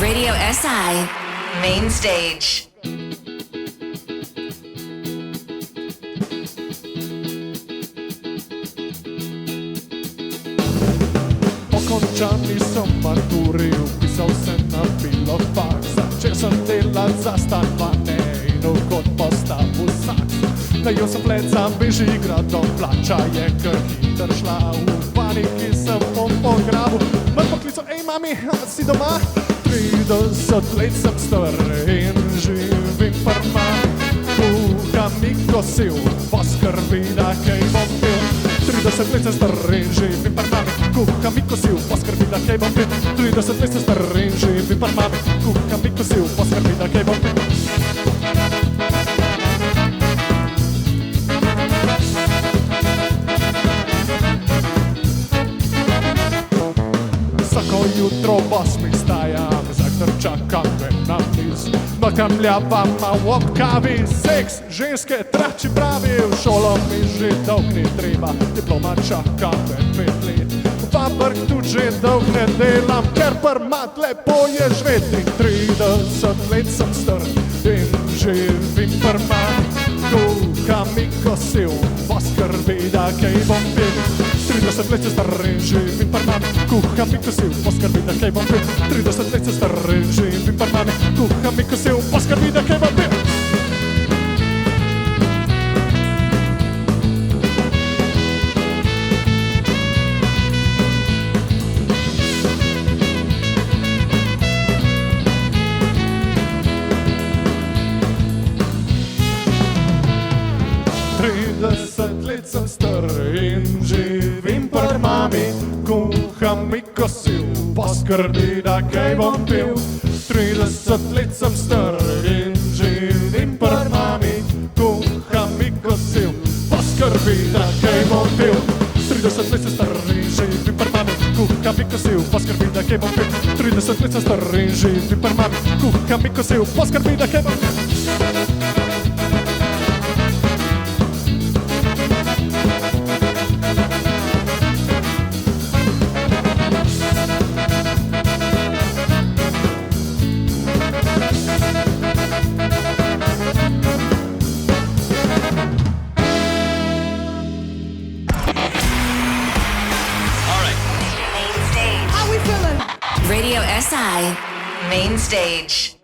Radio SI Main Stage. Po končani sem maturi upisal se na filofaks, začel sem delat za stanovanje in v kot postavil saks. Najel sem flet za Bežigradom, plača je kar hiter šla, v paniki sem pograbil. Moj poklical, ej mami, si doma? 30 let sem star in živim prma, kuham in kosil, poskrbi, da kaj bom pil. 30 let sem star in živim prma, kuham in kosil, poskrbi, da kaj bom pil. 30 let sem star in živim prma, kuham in kosil, poskrbi, da kaj bom pil. Vsako jutro v 8 stajam, zaktor čaka me na miz. Nakamljavam v kavi, seks, ženske, trači pravi. V šolo mi že dolg ni treba, diploma čaka me 5 let. V Vabrk tu že dolg ne delam, ker prmat lepo je živeti. 30 let sem star in živim prmat, kuham in kosil, poskrbi, da kaj bom pil. 30 let sem star in živim prmat, kuham in kosil, poskrbi, da kaj bom pil. 30 let sem star in živim prmat, kuham in kosil, poskrbi, da kaj bom pil. Let sem star in živim pri mami, kuham in kosil, poskrbi, da kaj bom pil. 30 let sem star in živim pri mami, kuham in kosil, poskrbi, da kaj bom pil. 30 let sem star in živim pri mami, kuham in kosil, poskrbi, da kaj bom pil. 30 let sem star in živim pri mami, kuham in kosil, poskrbi, da kaj bom pil. Radio SI Main Stage.